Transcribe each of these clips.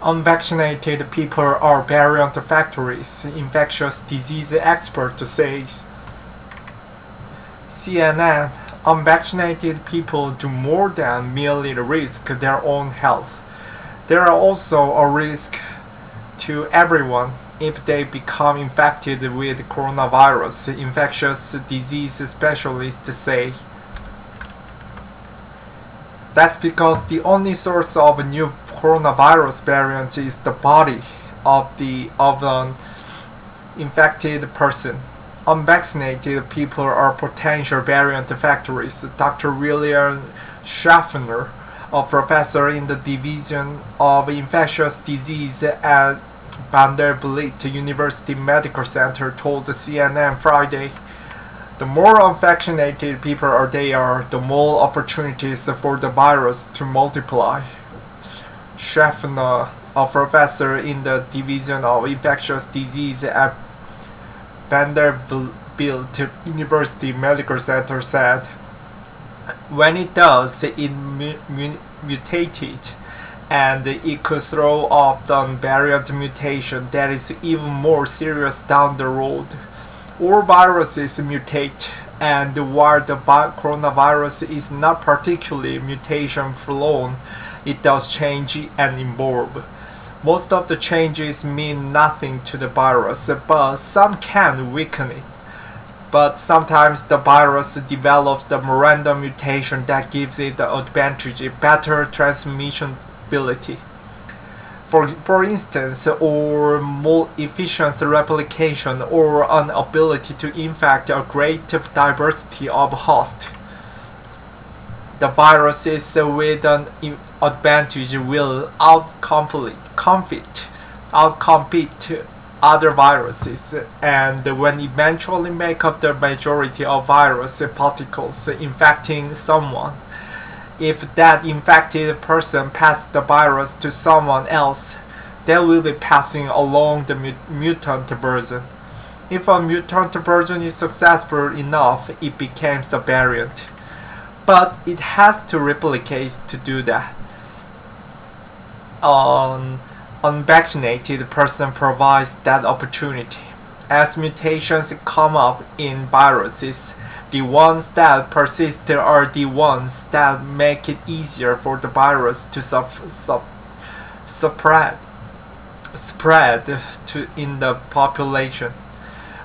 Unvaccinated people are variant factories, infectious disease expert says. CNN. Unvaccinated people do more than merely risk their own health. They are also a risk to everyone if they become infected with coronavirus, infectious disease specialists say. That's because the only source of a new coronavirus variant is the body of an infected person. Unvaccinated people are potential variant factories. Dr. William Schaffner, a professor in the Division of Infectious Disease at Vanderbilt University Medical Center, told CNN Friday. The more unvaccinated people are, the more opportunities for the virus to multiply. Schaffner, a professor in the Division of Infectious Disease at Vanderbilt University Medical Center, said, when it does, it mutated, and it could throw off the variant mutation that is even more serious down the road. All viruses mutate, and while the coronavirus is not particularly mutation-prone, it does change and evolve. Most of the changes mean nothing to the virus, but some can weaken it. But sometimes the virus develops the random mutation that gives it the advantage, better transmissibility. For instance, or more efficient replication, or an ability to infect a great diversity of hosts. The viruses with an advantage will outcompete other viruses, and when eventually make up the majority of virus particles infecting someone. If that infected person passes the virus to someone else, they will be passing along the mutant version. If a mutant version is successful enough, it becomes the variant. But it has to replicate to do that. An unvaccinated person provides that opportunity. As mutations come up in viruses, the ones that persist are the ones that make it easier for the virus to spread in the population.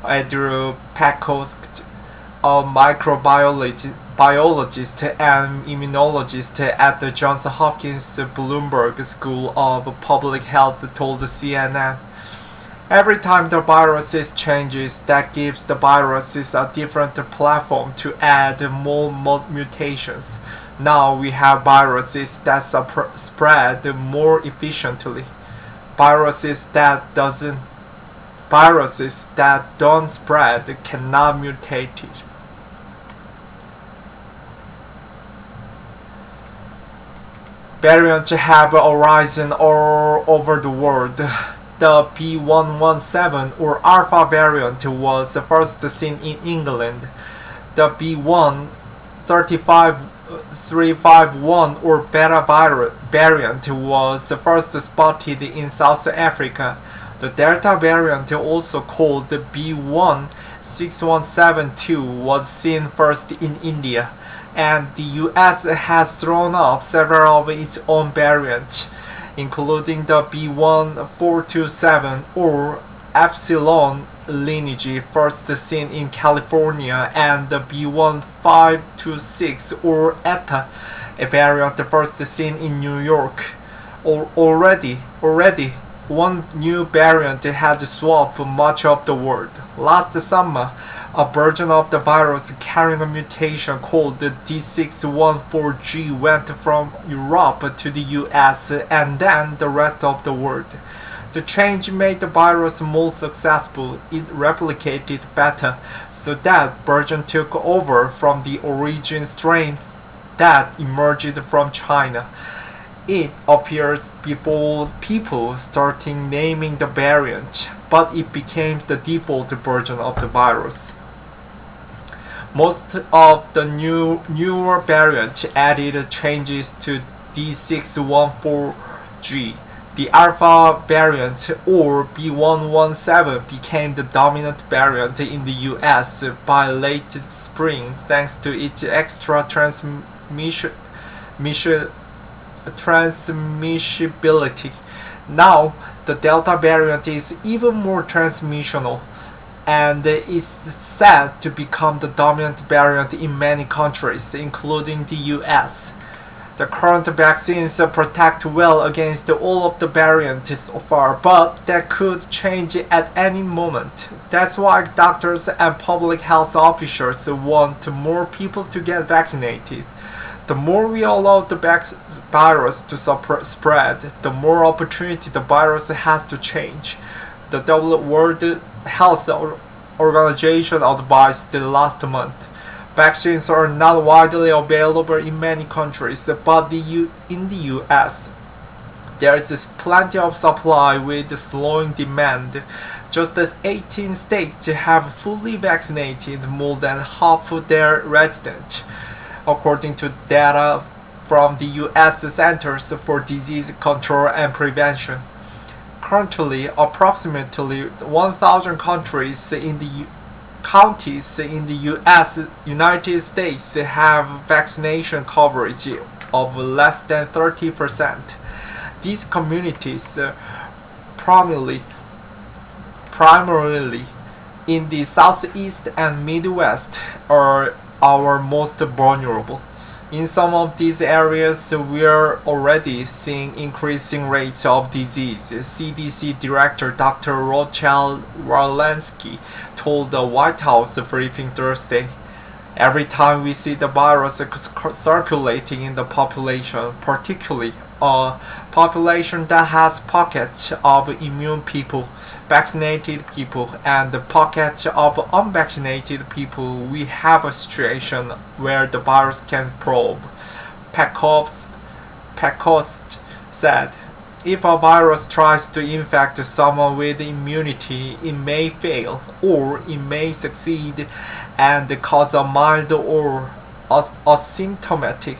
Andrew Peckosk, a microbiologist and immunologist at the Johns Hopkins Bloomberg School of Public Health, told CNN. Every time the virus changes, that gives the viruses a different platform to add more mutations. Now we have viruses that spread more efficiently. Viruses that don't spread cannot mutate it. Variants have arisen all over the world. The B.1.1.7 or Alpha variant was first seen in England. The B.1.351 or Beta variant was first spotted in South Africa. The Delta variant, also called the B.1.617.2, was seen first in India, and the US has thrown up several of its own variants, including the B.1.427 or Epsilon lineage, first seen in California, and the B.1.526 or Eta, a variant first seen in New York. Already, one new variant had swept much of the world. Last summer, a version of the virus carrying a mutation called the D614G went from Europe to the US and then the rest of the world. The change made the virus more successful. It replicated better, so that version took over from the origin strain that emerged from China. It appears before people started naming the variant, but it became the default version of the virus. Most of the newer variants added changes to D614G. The Alpha variant, or B.1.1.7, became the dominant variant in the US by late spring thanks to its extra transmissibility. Now, the Delta variant is even more transmissional and is said to become the dominant variant in many countries, including the US. The current vaccines protect well against all of the variants so far, but that could change at any moment. That's why doctors and public health officials want more people to get vaccinated. The more we allow the virus to spread, the more opportunity the virus has to change. The World Health Organization advised last month. Vaccines are not widely available in many countries, but in the US, there is plenty of supply with slowing demand. Just as 18 states have fully vaccinated more than half of their residents, according to data from the US Centers for Disease Control and Prevention. Currently, approximately 1,000 counties in the United States have vaccination coverage of less than 30%. These communities, primarily in the Southeast and Midwest, are our most vulnerable. In some of these areas, we are already seeing increasing rates of disease. CDC Director Dr. Rochelle Walensky told the White House briefing Thursday. Every time we see the virus circulating in the population, particularly a population that has pockets of immune people, vaccinated people, and pockets of unvaccinated people, we have a situation where the virus can probe. Pecos said, if a virus tries to infect someone with immunity, it may fail, or it may succeed and cause a mild or asymptomatic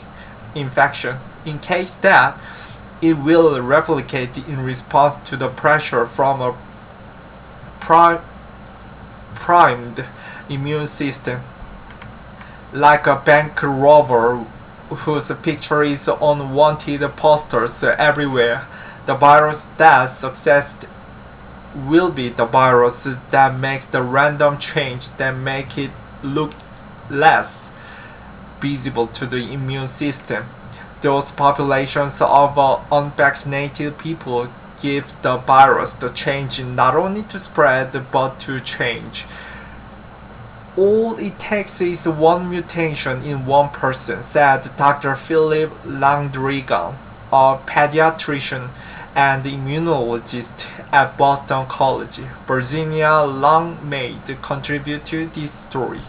infection. In case that, it will replicate in response to the pressure from a primed immune system, like a bank robber whose picture is on wanted posters everywhere. The virus that success will be the virus that makes the random change that make it look less visible to the immune system. Those populations of unvaccinated people gives the virus the change not only to spread but to change. All it takes is one mutation in one person, said Dr. Philip Landrigan, a pediatrician and immunologist at Boston College. Virginia Longmaid contributed to this story.